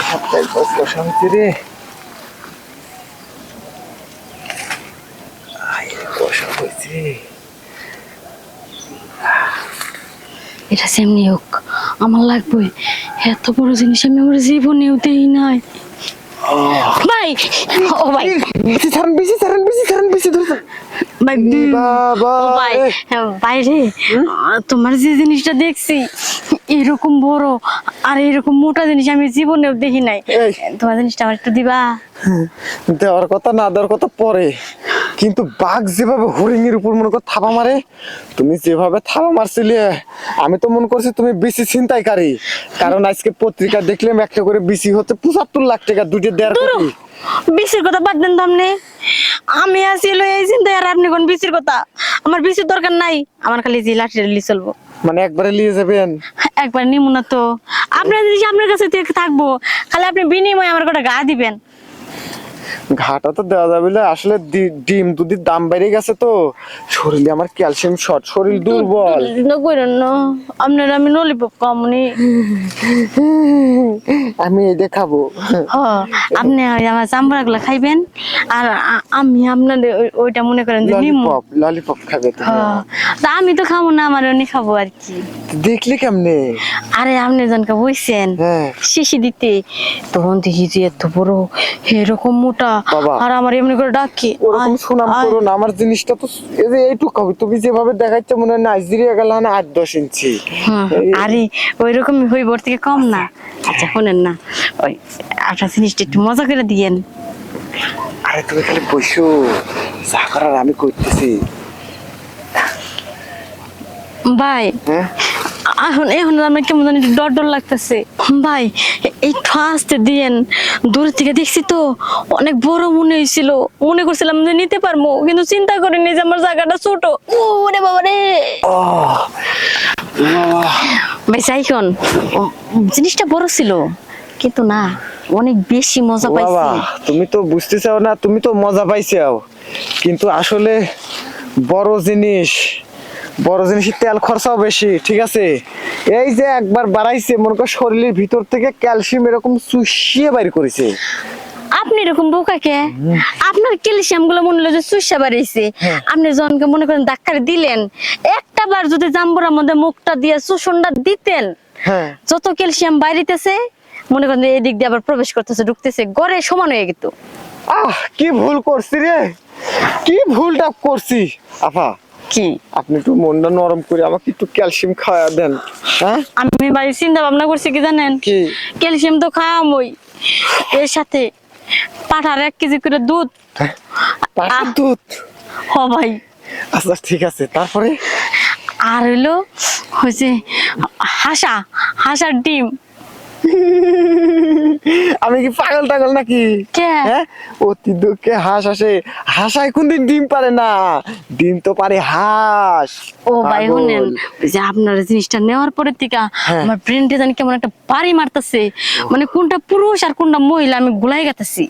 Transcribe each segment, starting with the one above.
সপ্তাহে বসা হচ্ছে রে। বসা হয়েছে। এটা সেমনি হোক, আমার লাগবে। এত বড় জিনিস আমি আমার জীবনেও দেই নাই। ভাই, ও ভাই, ভাই, বাবা ও ভাই, বাইরে তোমার যে জিনিসটা দেখছি এরকম বড় আর এরকম মোটা জিনিস আমি জীবনেও দেখি নাই। তোমার জিনিসটা আমার একটু দিবা? দেওয়ার কথা না দেওয়ার কথা পরে, কিন্তু বাঘ যেভাবে হরিণ এর উপর মনে কর থাবা মারে, তুমি যেভাবে থাবা মারছিলে আমি তো মনে করছি তুমি বিসি ছিনতাইকারী। কারণ আজকে পত্রিকা দেখলাম একটা করে বিসি হচ্ছে ৭৫ লাখ টাকা, 2.৫ কোটি। বিসির কথা বাদ দেন তো আপনি। আমি আসিল এই চিন্তায় আর আপনি কোন বিসির কথা? আমার বিসির দরকার নাই, আমার খালি যে লাঠি লি চলবো। মানে একবারে নিয়ে যাবেন? একবার নিমু না তো, আপনার জিনিস আপনার কাছে থাকবো, খালি আপনি বিনিময়ে আমার গোটা গা দিবেন। ঘাটা তো দেওয়া যাবে না, আসলে ডিম দুধের দাম বেড়ে গেছে তো, শরীরে আমার ক্যালসিয়াম শর্ট, শরীর দুর্বল। আপনার আমি ললিপপ কমনি, আমি এটা খাবো। আপনি আমার চামড়া গুলা খাইবেন আর আমি আপনার ওইটা মনে করেন যে ললিপপ ললিপপ খাবে তো? তা আমি তো খাবো না, আমার উনি খাবো আর কি। দেখলি কেমনে? আরে আপনি জনকে বইছেন শিশি দিতে, তখন দেখি যে এত বড় এরকম মোটা, আর আমার এমনি করে ডাকি। ওরকম সুনাম করো না, আমার জিনিসটা তো এই যে এইটুকু হবে, তুমি যেভাবে দেখাচ্ছ মনে হয় নাইজেরিয়া গেল না 8-10 ইঞ্চি। আরে ওই রকম হইব থেকে কম না। আচ্ছা শোনেন না, ওই আপনার জিনিসটা একটু মজা করে দিয়েন। আরে তুমি খালি বসো, যা করার আমি করতেছি। ভাই এখন এখন আমার কেমন জানি ডর ডর লাগতেছে। ভাই একটু আসতে দিয়েন, দূর থেকে দেখছি তো অনেক বড় মনে হয়েছিল, মনে করছিলাম যে নিতে পারবো, কিন্তু চিন্তা করিনি যে আমার জায়গাটা ছোট। ওরে বাবা রে। ভাই চাইখন জিনিসটা বড় ছিল কিন্তু না, অনেক বেশি মজা পাইছি। তুমি তো বুঝতে চাও না, তুমি তো মজা পাইছাও, কিন্তু আসলে বড় জিনিসের তেল খরচাও বেশি, ঠিক আছে? এই যে একবার বাড়াইছে মনে কর শরীরের ভিতর থেকে ক্যালসিয়াম এরকম চুষিয়ে বাইর করেছে। আপনি এরকম বোকাকে, আপনার ক্যালসিয়াম গুলো মনে হলো যে চুষা বাড়াইছে। আপনি জনকে মনে করেন ধাক্কারে দিলেন, একটা বার যদি জাম্বুরার মধ্যে মুখটা দিয়ে চুষণটা দিতেন, যত ক্যালসিয়াম বাইরিতেছে মনে করেন এই দিক দিয়ে আবার প্রবেশ করতেছে, ঢুকতেছে, গড়ে সমান হয়ে যেত। কি ভুল করছি রে, কি ভুলটা করছি। আপা কি আপনি একটু মনটা নরম করে আমাকে একটু ক্যালসিয়াম খাওয়া দেন। আমি ভাই চিন্তা ভাবনা করছি কি জানেন, ক্যালসিয়াম তো খাওয়ামই, এর সাথে পাঠার 1 কেজি করে দুধ। পাঠার দুধ? হ ভাই। আচ্ছা ঠিক আছে, তারপরে? আর হইলো হয়েছে হাঁসার ডিম। আমি কি পাগল টাগল নাকি? অতি দুঃখে হাঁস আসে, হাঁসায় কোনদিন ডিম পারে না, ডিম তো পারে হাঁস। ও ভাই শুনেন, যে আপনার জিনিসটা নেওয়ার পরের থেকে আমার ব্রেনটা জানি কেমন একটা বাড়ি মারতেছে, মানে কোনটা পুরুষ আর কোনটা মহিলা আমি গুলাই গেতেছি।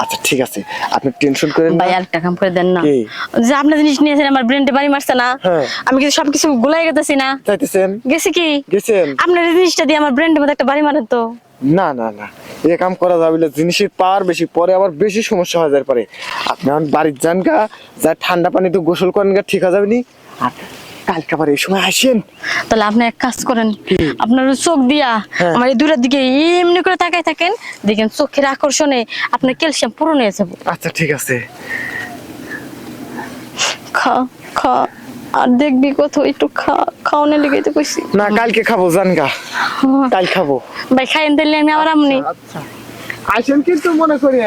আচ্ছা ঠিক আছে, আপনি টেনশন করেন না। ভাই আরেকটা কাম করে দেন না, যে আপনার জিনিস নিয়েছেন আমার ব্রেনটা বাড়ি মারছে না, আমি কিন্তু সবকিছু গুলাই গেতেছি না। চাইতেছেন? গেছি কি গেছেন? আপনার জিনিসটা দিয়ে আমার ব্রেনটার মধ্যে একটা বাড়ি মারেন তো। না না না, এ কাম করা যাবে না, জিনিসের পাওয়ার বেশি, পরে আবার বেশি সমস্যা হয়ে যায় পারে। আপনি আমার বাড়ির যান গা, যা ঠান্ডা পানিতে গোসল করেন গা, ঠিক হয়ে যাবে নি। আর কালকে আবার এই সময় আসেন। তাহলে আপনি এক কাজ করেন, আপনার চোখ দিয়া আমার এই দূরের দিকে এমনি করে তাকাই থাকেন, দেখেন চোখের আকর্ষণে আপনার ক্যালসিয়াম পূরণ হয়ে যাবে। আচ্ছা ঠিক আছে। খা খা আর দেখবি কত, একটু খাওয়ানো লেগে তো কইছি না, কালকে খাবো জান গা, কাল খাবো। ভাই খাইন দিলে আমি আবার আমনি। আচ্ছা আসেন কিন্তু মনে করি।